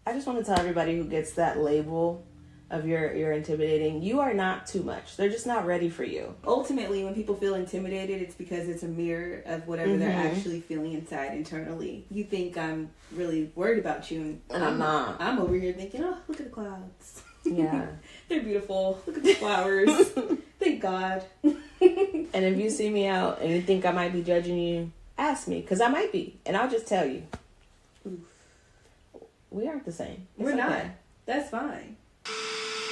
I just want to tell everybody who gets that label of you're intimidating, you are not too much. They're just not ready for you. Ultimately, when people feel intimidated, it's because it's a mirror of whatever they're actually feeling inside internally. You think I'm really worried about you, and I'm not. I'm over here thinking, oh, look at the clouds. Yeah. They're beautiful. Look at the flowers. Thank God. And if you see me out and you think I might be judging you, ask me, because I might be, and I'll just tell you. Oof. We aren't the same. It's We're not. okay. That's fine.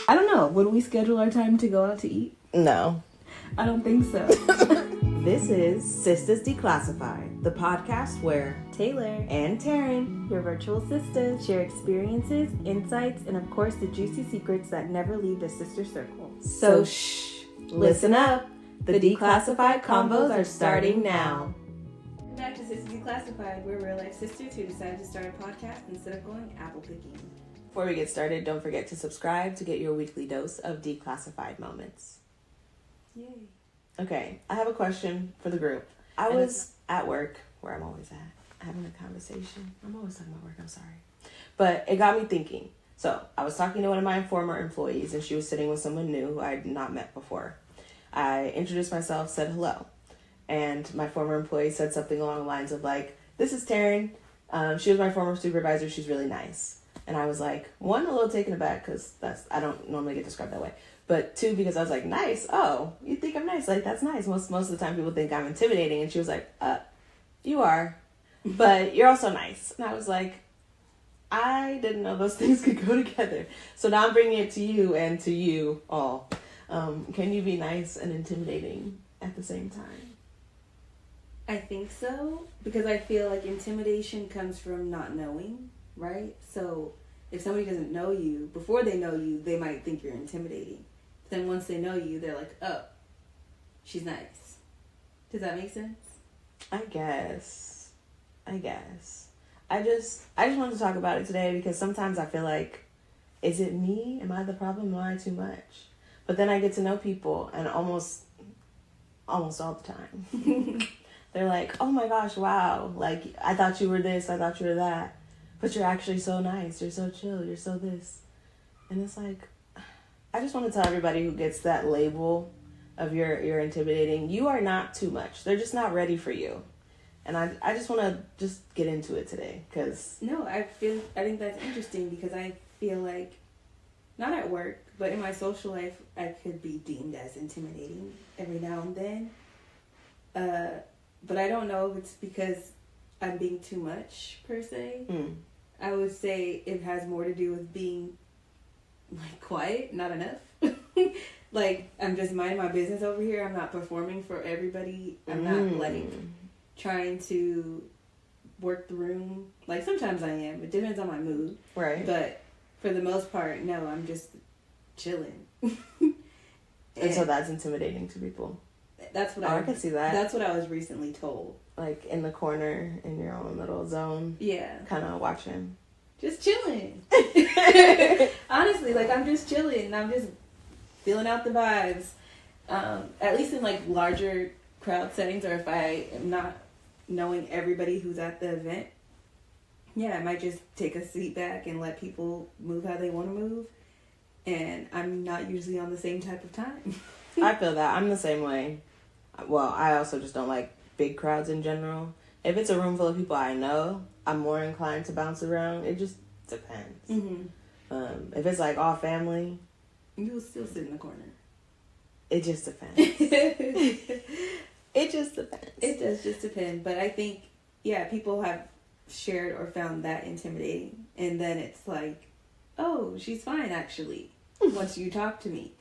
I don't know. Would we schedule our time to go out to eat? No. I don't think so. This is Sistas Declassified, the podcast where Taylor and Taryn, your virtual sisters, share experiences, insights, and of course the juicy secrets that never leave the sister circle. So shh, listen up. The Declassified convos are starting now. Welcome back to Sistas Declassified. We're real life sisters who decided to start a podcast instead of going apple picking. Before we get started, don't forget to subscribe to get your weekly dose of Declassified moments. Yay. Okay, I have a question for the group. I was at work, where I'm always at, having a conversation. I'm always talking about work, I'm sorry. But it got me thinking. So, I was talking to one of my former employees, and she was sitting with someone new who I had not met before. I introduced myself, said hello. And my former employee said something along the lines of like, this is Taryn. She was my former supervisor. She's really nice. And I was like, one, a little taken aback because I don't normally get described that way. But two, because I was like, nice. Oh, you think I'm nice? Like, that's nice. Most of the time people think I'm intimidating. And she was like, you are. But you're also nice. And I was like, I didn't know those things could go together. So now I'm bringing it to you and to you all. Can you be nice and intimidating at the same time? I think so, because I feel like intimidation comes from not knowing, right? So if somebody doesn't know you, before they know you, they might think you're intimidating. Then once they know you, they're like, oh, she's nice. Does that make sense? I guess. I just wanted to talk about it today because sometimes I feel like, is it me? Am I the problem? Am I too much? But then I get to know people and almost all the time. They're like, oh my gosh, wow. Like, I thought you were this, I thought you were that. But you're actually so nice. You're so chill. You're so this. And it's like, I just want to tell everybody who gets that label of you're intimidating, you are not too much. They're just not ready for you. And I just want to just get into it today because... No, I think that's interesting because I feel like, not at work, but in my social life, I could be deemed as intimidating every now and then. But I don't know if it's because I'm being too much, per se. I would say it has more to do with being, like, quiet, not enough. Like, I'm just minding my business over here. I'm not performing for everybody. I'm not, like, trying to work the room. Like, sometimes I am. It depends on my mood. Right. But for the most part, no, I'm just chilling. and so that's intimidating to people. That's what I can see that. That's what I was recently told. Like in the corner in your own little zone. Yeah. Kind of watching. Just chilling. Honestly, like I'm just chilling and I'm just feeling out the vibes. At least in like larger crowd settings or if I am not knowing everybody who's at the event. Yeah, I might just take a seat back and let people move how they want to move. And I'm not usually on the same type of time. I feel that. I'm the same way. Well, I also just don't like big crowds in general. If it's a room full of people I know, I'm more inclined to bounce around. It just depends. Mm-hmm. If it's like all family, you will still sit in the corner. It just depends. It just depends. It does just depend. But I think, yeah, people have shared or found that intimidating. And then it's like, oh, she's fine, actually, once you talk to me.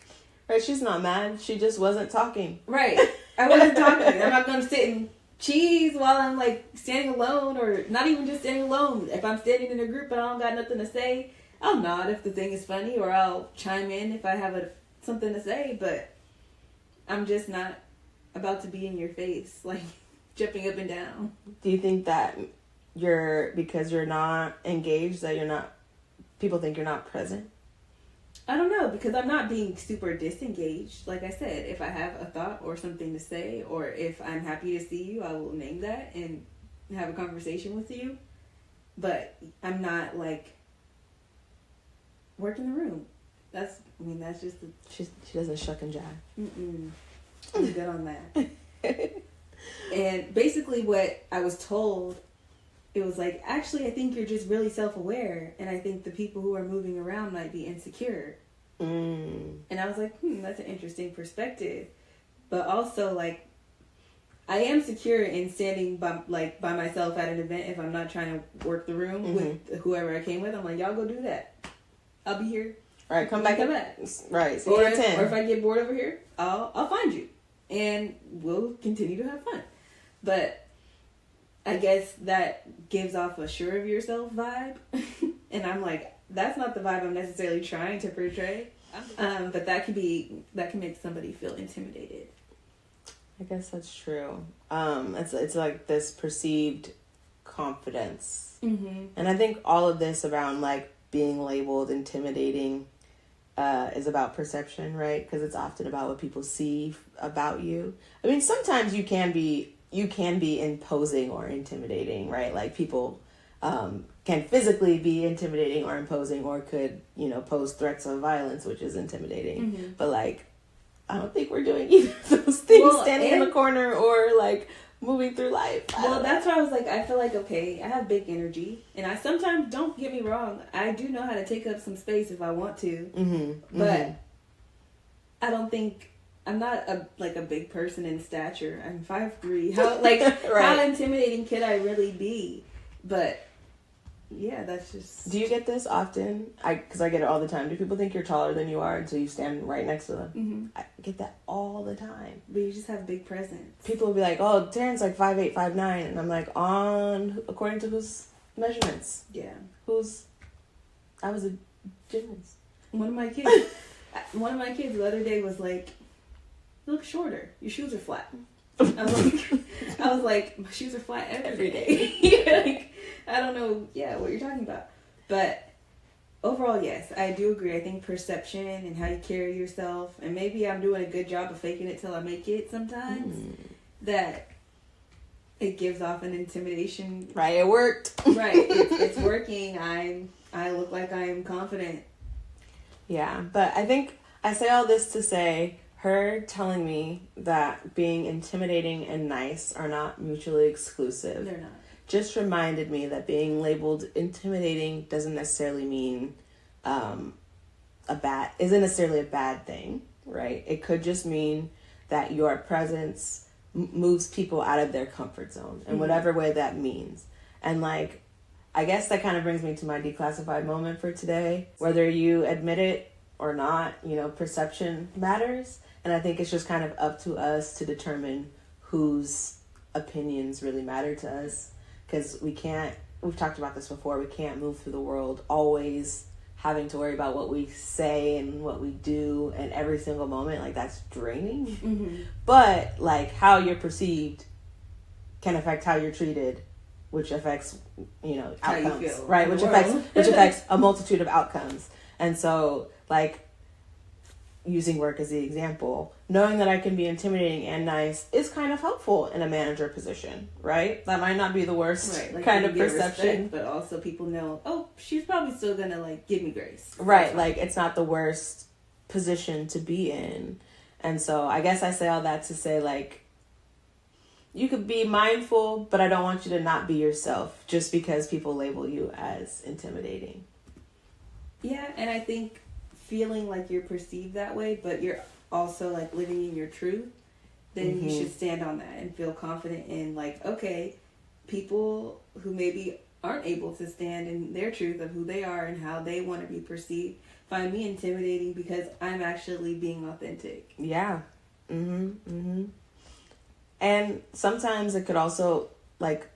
Right, she's not mad. She just wasn't talking. Right. I wasn't talking. I'm not going to sit and cheese while I'm, like, standing alone or not even just standing alone. If I'm standing in a group and I don't got nothing to say, I'll nod if the thing is funny or I'll chime in if I have something to say. But I'm just not about to be in your face, like, jumping up and down. Do you think that because you're not engaged, that people think you're not present? I don't know, because I'm not being super disengaged. Like I said, if I have a thought or something to say, or if I'm happy to see you, I will name that and have a conversation with you. But I'm not, like, work in the room. That's just the... She doesn't shuck and jive. I'm good on that. And basically what I was told, it was like, actually, I think you're just really self-aware, and I think the people who are moving around might be insecure. And I was like, that's an interesting perspective. But also, like, I am secure in standing by myself at an event if I'm not trying to work the room with whoever I came with. I'm like, y'all go do that. I'll be here. All right, come back. Right. See or you at 10. Or if I get bored over here, I'll find you, and we'll continue to have fun. But I guess that gives off a sure of yourself vibe, and I'm like, that's not the vibe I'm necessarily trying to portray. But that can make somebody feel intimidated. I guess that's true. It's like this perceived confidence, and I think all of this around like being labeled intimidating is about perception, right? Because it's often about what people see about you. I mean, sometimes you can be imposing or intimidating, right? Like people can physically be intimidating or imposing, or could, pose threats of violence, which is intimidating. But like, I don't think we're doing either of those things, standing in the corner or like moving through life. Well, that's why I was like, I feel like, okay, I have big energy, and I sometimes, don't get me wrong, I do know how to take up some space if I want to, but I don't think, I'm not a big person in stature. I'm 5'3". How right. How intimidating could I really be? But yeah, that's just... Do you get this often? Because I get it all the time. Do people think you're taller than you are until you stand right next to them? I get that all the time. But you just have big presence. People will be like, oh, Taryn's like 5'8", 5'9", and I'm like, according to whose measurements? Yeah. I was a gymnast. One of my kids the other day was like, you look shorter. Your shoes are flat. I was like, my shoes are flat every day. Like, I don't know, what you're talking about. But overall, yes, I do agree. I think perception and how you carry yourself, and maybe I'm doing a good job of faking it till I make it sometimes, that it gives off an intimidation. Right, it worked. Right, it's working. I look like I am confident. Yeah, but I think I say all this to say, her telling me that being intimidating and nice are not mutually exclusive. They're not. Just reminded me that being labeled intimidating doesn't necessarily mean isn't necessarily a bad thing, right? It could just mean that your presence moves people out of their comfort zone in whatever way that means. And like, I guess that kind of brings me to my declassified moment for today. Whether you admit it or not, perception matters. And I think it's just kind of up to us to determine whose opinions really matter to us. Because we've talked about this before, we can't move through the world always having to worry about what we say and what we do in every single moment. Like, that's draining. But, like, how you're perceived can affect how you're treated, which affects, outcomes. How you feel. Right, which affects a multitude of outcomes. And so, like, using work as the example, knowing that I can be intimidating and nice is kind of helpful in a manager position, right? That might not be the worst kind of perception. Respect, but also people know, oh, she's probably still gonna like give me grace. Right, like it's not the worst position to be in. And so I guess I say all that to say, like, you could be mindful, but I don't want you to not be yourself just because people label you as intimidating. Yeah, and I think feeling like you're perceived that way, but you're also like living in your truth, then you should stand on that and feel confident in like, okay, people who maybe aren't able to stand in their truth of who they are and how they want to be perceived find me intimidating because I'm actually being authentic. Yeah. And sometimes it could also, like,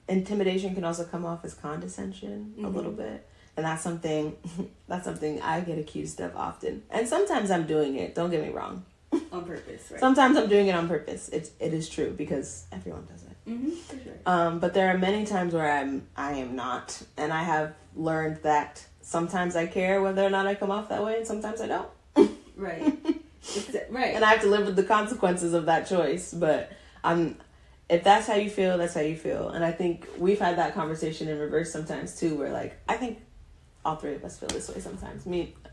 intimidation can also come off as condescension a little bit. And that's something I get accused of often. And sometimes I'm doing it, don't get me wrong. On purpose, right? Sometimes I'm doing it on purpose. It is true, because everyone does it. For sure. But there are many times where I am not. And I have learned that sometimes I care whether or not I come off that way, and sometimes I don't. Right. Right. And I have to live with the consequences of that choice. But if that's how you feel, that's how you feel. And I think we've had that conversation in reverse sometimes too, where like, I think all three of us feel this way sometimes.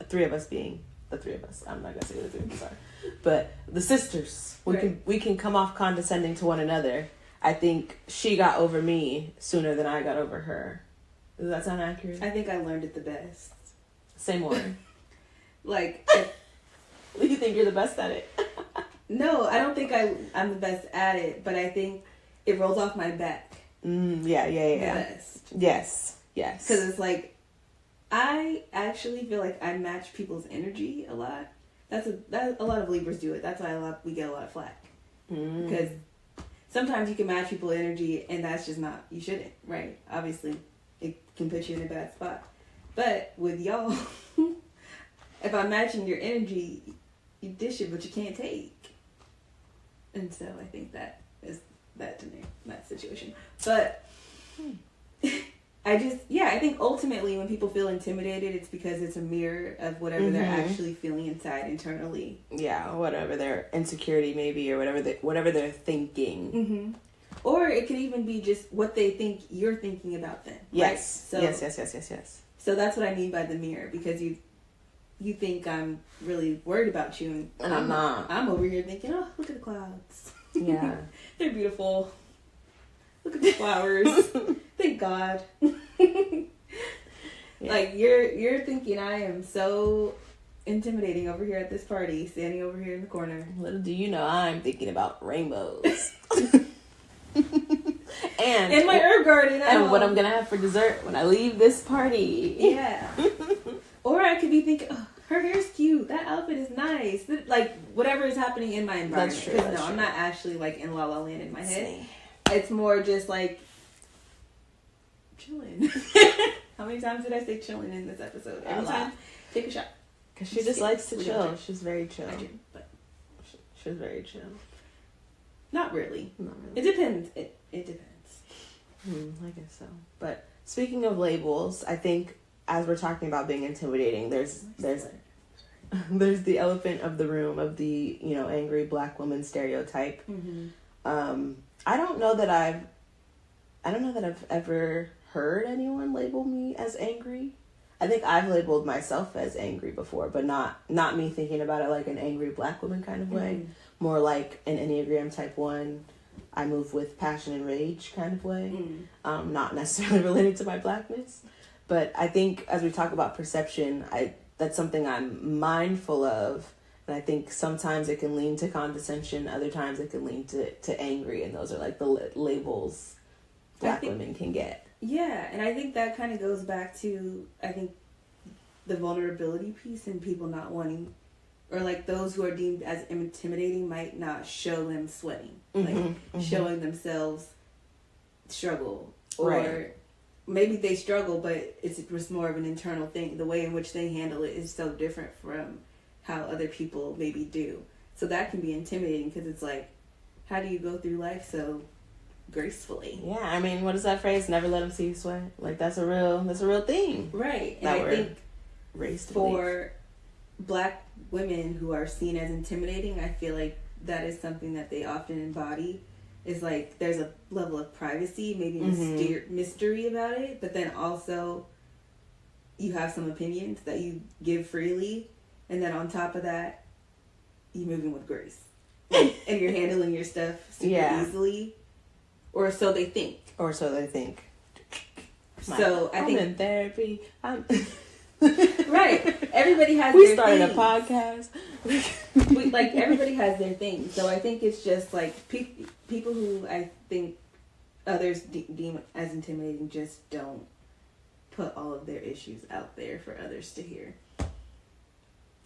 Three of us being the three of us. I'm not gonna say the three of us are, but the sisters. We can come off condescending to one another. I think she got over me sooner than I got over her. Does that sound accurate? I think I learned it the best. Say more. Like, you think you're the best at it? No, I don't think I'm the best at it, but I think it rolls off my back. Yeah. The best. Yes. Because it's like, I actually feel like I match people's energy a lot. A lot of Libras do it. That's why we get a lot of flack. Because sometimes you can match people's energy, and that's just not, you shouldn't, right? Obviously, it can put you in a bad spot. But with y'all, if I'm matching your energy, you dish it, but you can't take. And so I think that is that to me, that situation. But I think ultimately when people feel intimidated, it's because it's a mirror of whatever they're actually feeling inside internally. Yeah, whatever their insecurity may be, or whatever they're thinking. Or it could even be just what they think you're thinking about them. Yes. Right? Yes. So that's what I mean by the mirror, because you think I'm really worried about you, and I'm not. I'm over here thinking, oh, look at the clouds. Yeah. They're beautiful. Look at the flowers. Thank God. Like, you're thinking I am so intimidating over here at this party, standing over here in the corner. Little do you know, I'm thinking about rainbows. And in my herb garden. And what I'm going to have for dessert when I leave this party. Yeah. Or I could be thinking, oh, her hair's cute. That outfit is nice. Like, whatever is happening in my environment. That's true. Because I'm not actually, like, in La La Land in my head. It's more just, like, chilling. How many times did I say chilling in this episode? Every time, take a shot. Because she just likes to chill. She's very chill. I do, but she's very chill. Not really. It depends. It depends. I guess so. But speaking of labels, I think as we're talking about being intimidating, there's the elephant of the room of the, angry black woman stereotype. I don't know that I've ever heard anyone label me as angry. I think I've labeled myself as angry before, but not me thinking about it like an angry black woman kind of way. More like an Enneagram type 1. I move with passion and rage kind of way. Not necessarily related to my blackness. But I think as we talk about perception, that's something I'm mindful of. And I think sometimes it can lean to condescension. Other times it can lean to angry. And those are like the labels black women can get. Yeah. And I think that kind of goes back to, I think, the vulnerability piece and people not wanting, or like those who are deemed as intimidating might not show them sweating. Showing themselves struggle. Or maybe they struggle, but it's just more of an internal thing. The way in which they handle it is so different from how other people maybe do. So that can be intimidating because it's like, how do you go through life so gracefully? Yeah, I mean, what is that phrase? Never let them see you sweat. Like that's a real thing. Right. And I think raised for black women who are seen as intimidating, I feel like that is something that they often embody. Is like there's a level of privacy, maybe mystery about it, but then also you have some opinions that you give freely, and then on top of that, you're moving with grace, and you're handling your stuff super easily, or so they think. So I think in therapy. Right. Everybody has. We started a podcast. Everybody has their thing. So I think it's just like people who I think others deem as intimidating just don't put all of their issues out there for others to hear.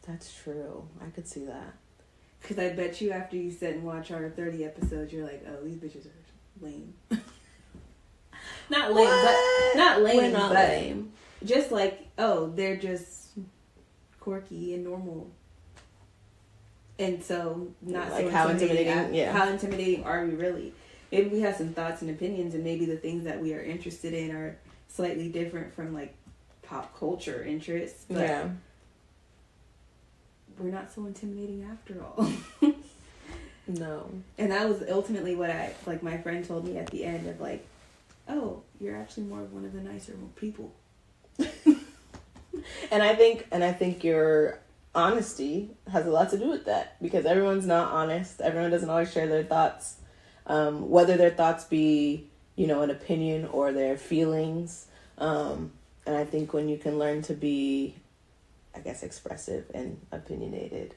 That's true. I could see that. Because I bet you after you sit and watch our 30 episodes, you're like, oh, these bitches are lame. Not lame, but not lame. We're not lame. Just like, oh, they're just quirky and normal. And so, not like so how intimidating. Yeah. How intimidating are we really? Maybe we have some thoughts and opinions, and maybe the things that we are interested in are slightly different from like pop culture interests. But we're not so intimidating after all. No. And that was ultimately what my friend told me at the end of like, oh, you're actually more of one of the nicer people. And I think your honesty has a lot to do with that, because everyone's not honest. Everyone doesn't always share their thoughts, whether their thoughts be, an opinion or their feelings. And I think when you can learn to be, I guess, expressive and opinionated,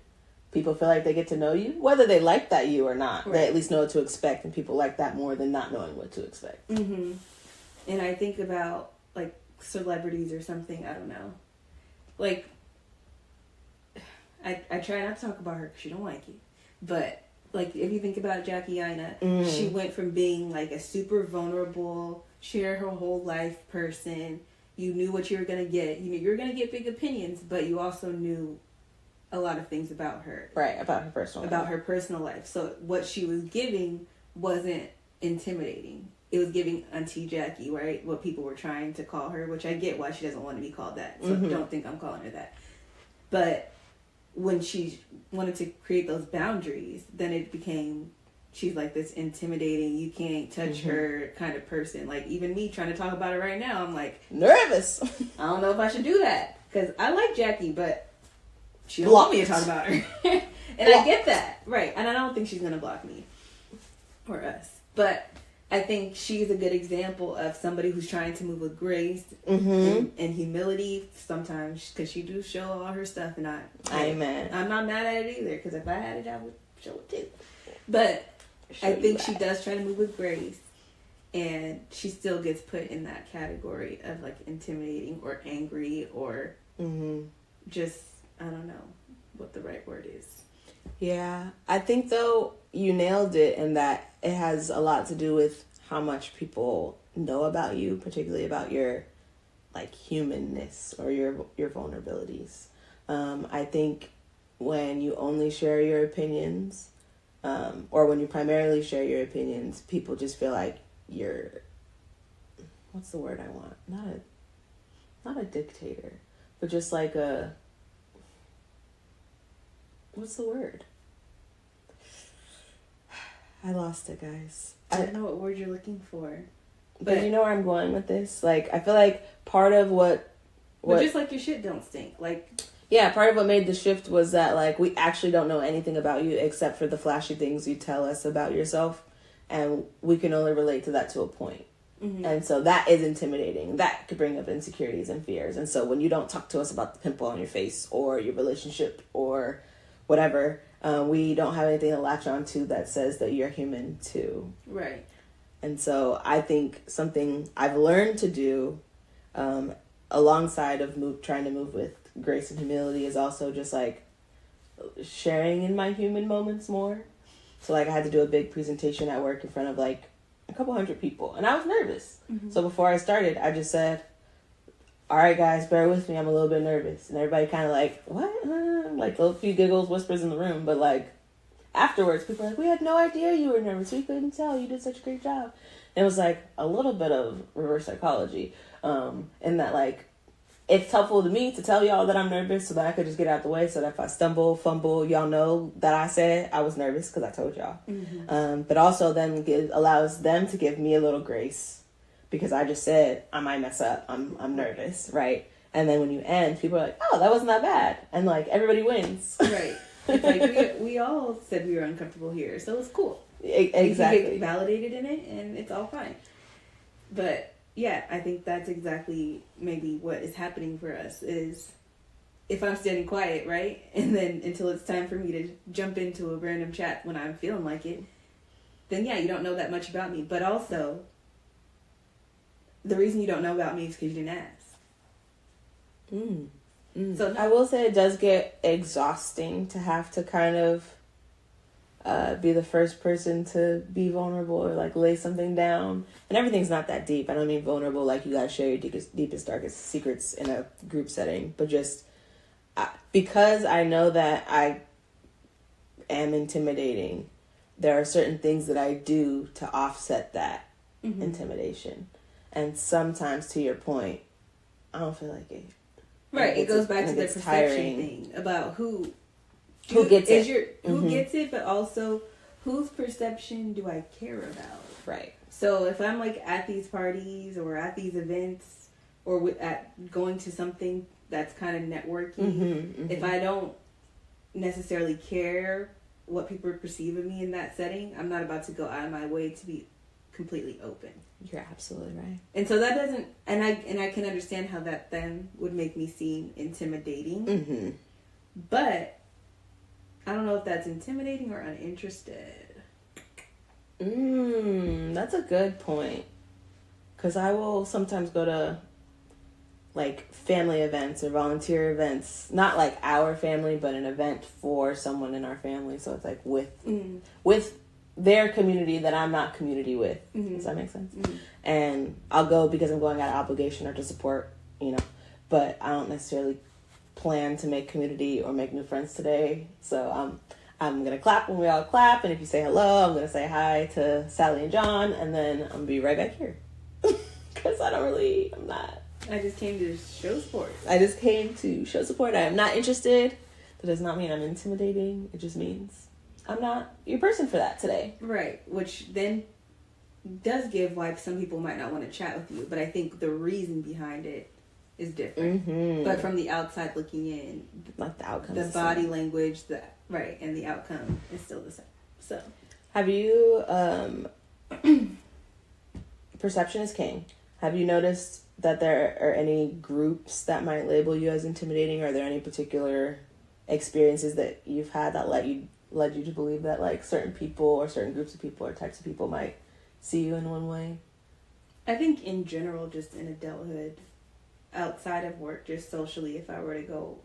people feel like they get to know you, whether they like that you or not. Right. They at least know what to expect, and people like that more than not knowing what to expect. Mm-hmm. And I think about, like, celebrities or something, I don't know. Like, I try not to talk about her because she don't like it. But, like, if you think about Jackie Aina, she went from being, like, a super vulnerable, share her whole life person. You knew what you were going to get. You knew you were going to get big opinions, but you also knew a lot of things about her. Right, about her personal life. About her personal life. So what she was giving wasn't intimidating. It was giving Auntie Jackie, right? What people were trying to call her, which I get why she doesn't want to be called that. So don't think I'm calling her that. But when she wanted to create those boundaries, then it became, she's like this intimidating, you can't touch her kind of person. Like, even me trying to talk about it right now, I'm like, nervous. I don't know if I should do that. Because I like Jackie, but she don't want me to talk about her. And I get that. Right. And I don't think she's going to block me. Or us. But I think she's a good example of somebody who's trying to move with grace and humility sometimes, because she do show all her stuff, and Amen. I'm not mad at it either, because if I had it, I would show it too. But I think she does try to move with grace, and she still gets put in that category of, like, intimidating or angry or just, I don't know what the right word is. Yeah, I think, though, you nailed it in that it has a lot to do with how much people know about you, particularly about your, like, humanness or your vulnerabilities. I think when you only share your opinions, or when you primarily share your opinions, people just feel like you're, what's the word I want? Not a dictator, but just like a, what's the word? I lost it, guys. I don't know what word you're looking for. But you know where I'm going with this? Like, I feel like part of what just like your shit don't stink. Like, yeah, part of what made the shift was that, like, we actually don't know anything about you except for the flashy things you tell us about yourself. And we can only relate to that to a point. And so that is intimidating. That could bring up insecurities and fears. And so when you don't talk to us about the pimple on your face or your relationship or whatever, we don't have anything to latch on to that says that you're human too. Right. And so I think something I've learned to do alongside of trying to move with grace and humility is also just, like, sharing in my human moments more. So, like, I had to do a big presentation at work in front of, like, a couple hundred people. And I was nervous. So before I started, I just said, all right, guys, bear with me. I'm a little bit nervous. And everybody kind of like, what? Like, a few giggles, whispers in the room. But, like, afterwards, people were like, we had no idea you were nervous. We couldn't tell. You did such a great job. And it was, like, a little bit of reverse psychology. In that, like, it's helpful to me to tell y'all that I'm nervous so that I could just get out the way, so that if I stumble, fumble, y'all know that I said I was nervous because I told y'all. But also then allows them to give me a little grace because I just said I might mess up. I'm nervous, right? And then when you end, people are like, oh, that wasn't that bad. And, like, everybody wins. Right. It's like we all said we were uncomfortable here, so it's cool. Exactly. You can get validated in it, and it's all fine. But yeah, I think that's exactly maybe what is happening for us is if I'm standing quiet, right? And then until it's time for me to jump into a random chat when I'm feeling like it, then yeah, you don't know that much about me. But also, the reason you don't know about me is because you didn't ask. So I will say it does get exhausting to have to kind of be the first person to be vulnerable or, like, lay something down. And everything's not that deep. I don't mean vulnerable like you gotta share your deepest, darkest secrets in a group setting, but just because I know that I am intimidating, there are certain things that I do to offset that intimidation. And sometimes, to your point, I don't feel like it. Right, it goes back to the perception thing about who gets it. Who gets it, but also whose perception do I care about? Right. So if I'm, like, at these parties or at these events or at going to something that's kind of networking. Mm-hmm. If I don't necessarily care what people perceive of me in that setting, I'm not about to go out of my way to be completely open. You're absolutely right. And so that doesn't, and I can understand how that then would make me seem intimidating. Mm-hmm. But I don't know if that's intimidating or uninterested. That's a good point. Because I will sometimes go to like family events or volunteer events, not like our family, but an event for someone in our family. So it's like with their community that I'm not community with. Does that make sense? And I'll go because I'm going out of obligation or to support, but I don't necessarily plan to make community or make new friends today. So I'm going to clap when we all clap. And if you say hello, I'm going to say hi to Sally and John. And then I'm going to be right back here. Because I'm not. I just came to show support. I just came to show support. I am not interested. That does not mean I'm intimidating. It just means I'm not your person for that today. Right. Which then does give why some people might not want to chat with you. But I think the reason behind it is different. Mm-hmm. But from the outside looking in, like the outcome, the body language, and the outcome is still the same. So, have you perception is king. Have you noticed that there are any groups that might label you as intimidating? Are there any particular experiences that you've had that led you to believe that like certain people or certain groups of people or types of people might see you in one way? I think in general, just in adulthood, outside of work, just socially, if I were to go,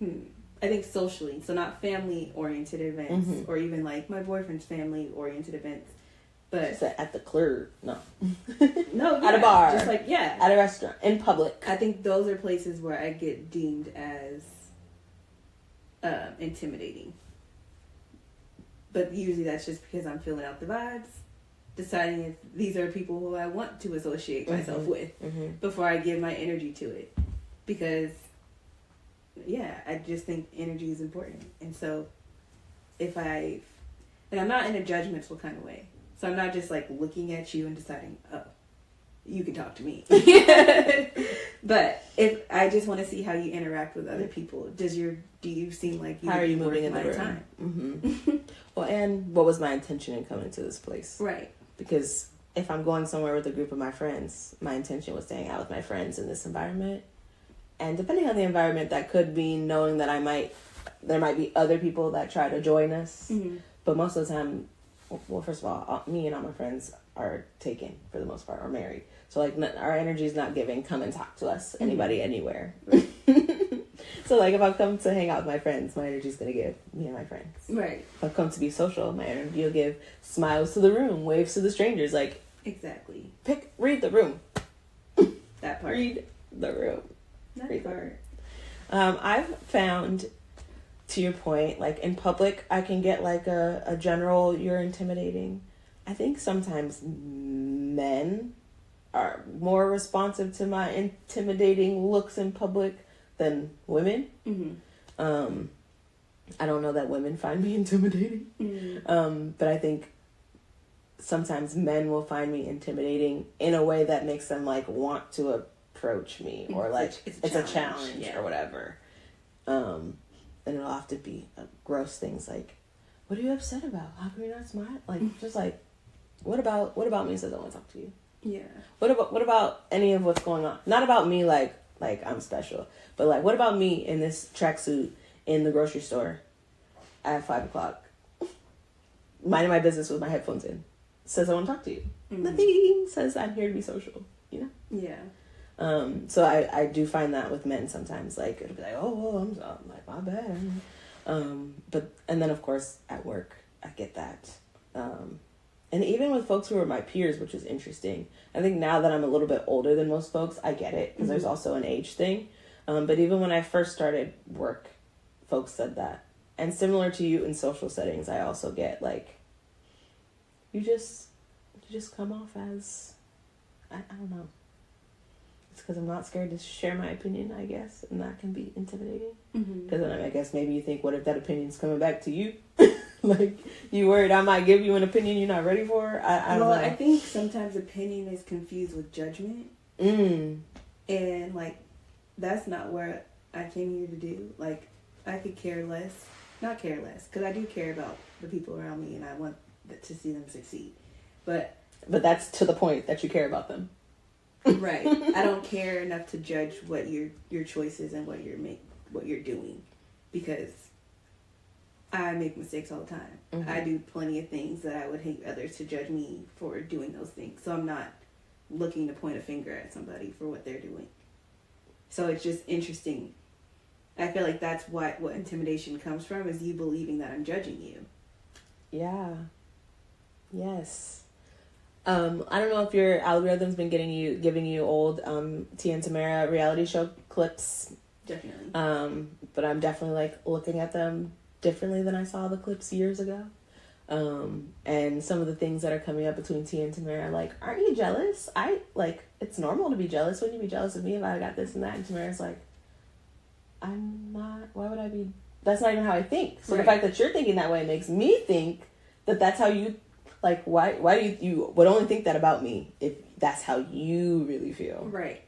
I think socially, so not family-oriented events or even like my boyfriend's family-oriented events, but at the club, no, yeah, at a bar, just like at a restaurant, in public. I think those are places where I get deemed as intimidating, but usually that's just because I'm feeling out the vibes, deciding if these are people who I want to associate myself with before I give my energy to it, because I just think energy is important. And so and I'm not in a judgmental kind of way, so I'm not just like looking at you and deciding, oh, you can talk to me. But if I just want to see how you interact with other people, do you seem like how are you moving in the room? Time? Well, and what was my intention in coming to this place? Right. Because if I'm going somewhere with a group of my friends, my intention was to hang out with my friends in this environment. And depending on the environment, that could be knowing that there might be other people that try to join us. But most of the time, well, first of all, me and all my friends are taken for the most part, or married. So like our energy is not giving, come and talk to us, anybody, anywhere. So like if I come to hang out with my friends, my energy is going to give me and my friends. Right. If I come to be social, my energy will give smiles to the room, waves to the strangers. Like, exactly. Read the room. That part. Read the room. That part. I've found, to your point, like in public, I can get like a general, you're intimidating. I think sometimes men are more responsive to my intimidating looks in public than women. I don't know that women find me intimidating. But I think sometimes men will find me intimidating in a way that makes them like want to approach me, or like it's a challenge or whatever. And it'll often be gross things like, what are you upset about? How come you're not smart? Like, just like, what about me says I want to talk to you? Yeah. What about any of what's going on? Not about me like I'm special, but like, what about me in this tracksuit in the grocery store at 5:00, minding my business with my headphones in, says I want to talk to you. Nothing says I'm here to be social, Yeah. So I do find that with men sometimes, like it'll be like, oh, I'm like, my bad. And then of course at work I get that. And even with folks who are my peers, which is interesting. I think now that I'm a little bit older than most folks, I get it, because there's also an age thing. But even when I first started work, folks said that. And similar to you in social settings, I also get like, you just come off as, I don't know. It's because I'm not scared to share my opinion, I guess, and that can be intimidating. Because then I guess maybe you think, what if that opinion's coming back to you? Like, you worried I might give you an opinion you're not ready for? I don't know. I think sometimes opinion is confused with judgment. And, like, that's not what I came here to do. Like, I could care less. Not care less, because I do care about the people around me and I want to see them succeed. But that's to the point that you care about them. Right. I don't care enough to judge what your choices and what you're doing, because I make mistakes all the time. Mm-hmm. I do plenty of things that I would hate others to judge me for doing those things. So I'm not looking to point a finger at somebody for what they're doing. So it's just interesting. I feel like that's what intimidation comes from, is you believing that I'm judging you. Yeah. Yes. I don't know if your algorithm's been giving you old Tia and Tamara reality show clips. Definitely. But I'm definitely like looking at them differently than I saw the clips years ago. And some of the things that are coming up between Tia and Tamara, like, aren't you jealous? It's normal to be jealous. Wouldn't you be jealous of me if I got this and that? And Tamara's like, I'm not, why would I be? That's not even how I think. So right. The fact that you're thinking that way makes me think that that's how you, like, why do you would only think that about me if that's how you really feel? Right.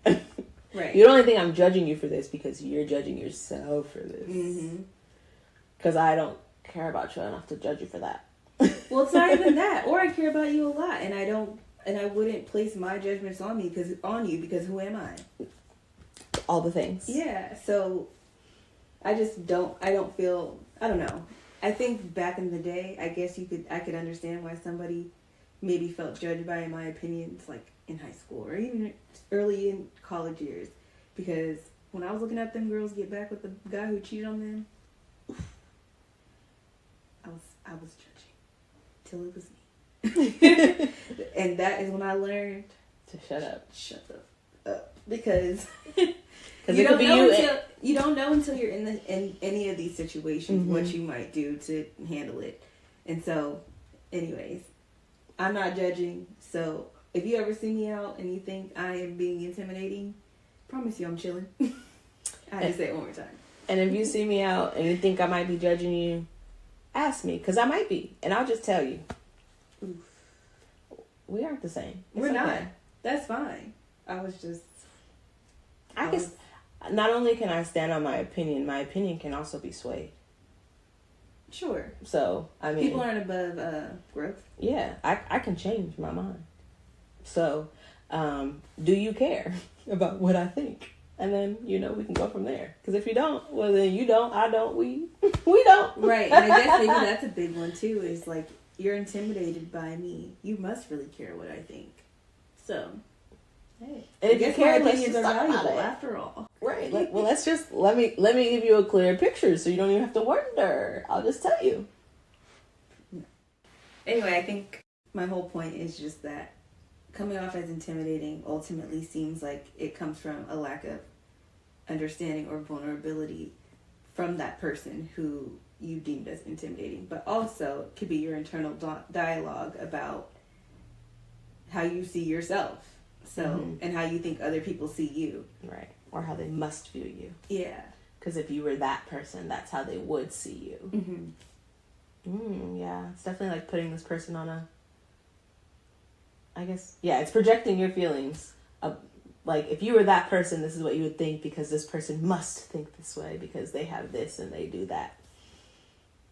Right. You don't only think I'm judging you for this because you're judging yourself for this. Mm-hmm. Because I don't care about you enough to judge you for that. Well, it's not even that. Or I care about you a lot, and I wouldn't place my judgments on you because who am I? All the things. Yeah. So I don't know. I think back in the day, I guess I could understand why somebody maybe felt judged by my opinions, like in high school or even early in college years, because when I was looking at them girls get back with the guy who cheated on them, I was judging till it was me. And that is when I learned to shut up. Shut up. Because you don't know until you're in any of these situations, mm-hmm. what you might do to handle it. And so, anyways, I'm not judging. So if you ever see me out and you think I am being intimidating, promise you I'm chilling. I had to say it one more time. And if you see me out and you think I might be judging you, ask me, because I might be, and I'll just tell you. Oof. We aren't the same. We're not. That's fine. Not only can I stand on my opinion can also be swayed. Sure. So, I mean, people aren't above growth. Yeah, I can change my mind. So, do you care about what I think? And then, we can go from there. Because if you don't, well, then you don't, I don't, we don't. Right. And I guess maybe that's a big one, too, is like, you're intimidated by me. You must really care what I think. So, hey. And if you care, my opinions are valuable, after all. Right. Well, let's just, let me give you a clear picture so you don't even have to wonder. I'll just tell you. Anyway, I think my whole point is just that coming off as intimidating ultimately seems like it comes from a lack of understanding or vulnerability from that person who you deemed as intimidating, but also it could be your internal dialogue about how you see yourself, mm-hmm. and how you think other people see you, right, or how they must view you. Yeah, because if you were that person, that's how they would see you. Mm-hmm. Yeah, it's definitely like putting this person on it's projecting your feelings. Like, if you were that person, this is what you would think because this person must think this way because they have this and they do that.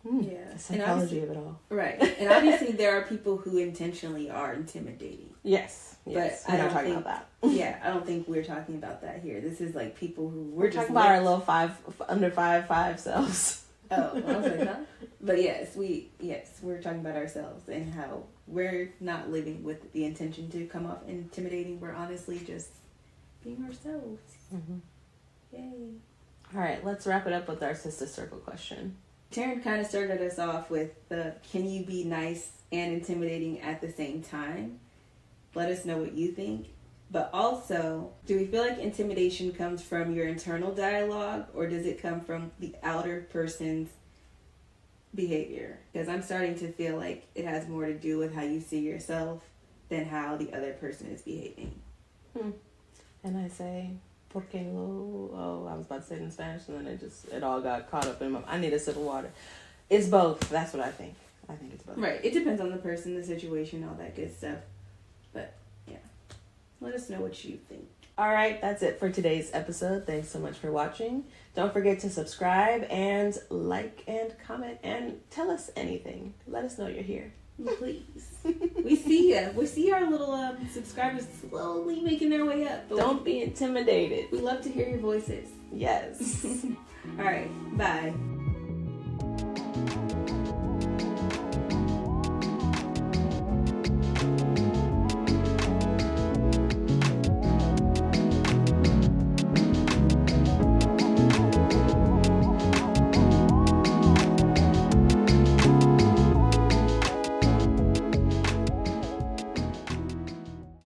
Yeah. The psychology of it all. Right. And obviously there are people who intentionally are intimidating. Yes. But I don't talk about that. Yeah, I don't think we're talking about that here. This is like people who we're talking about our little under five selves. Oh, I was like, huh? But we're talking about ourselves and how we're not living with the intention to come off intimidating. We're honestly just being ourselves. Mm-hmm. Yay. All right, let's wrap it up with our Sista Circle question. Taryn kind of started us off with can you be nice and intimidating at the same time? Let us know what you think. But also, do we feel like intimidation comes from your internal dialogue, or does it come from the outer person's behavior? Because I'm starting to feel like it has more to do with how you see yourself than how the other person is behaving. And I say, I was about to say it in Spanish, and then it all got caught up in I need a sip of water. It's both. That's what I think. I think it's both. Right. It depends on the person, the situation, all that good stuff. But, yeah. Let us know what you think. All right, that's it for today's episode. Thanks so much for watching. Don't forget to subscribe and like and comment and tell us anything. Let us know you're here. Please. We see ya. We see our little subscribers slowly making their way up. Don't be intimidated. We love to hear your voices. Yes. All right. Bye.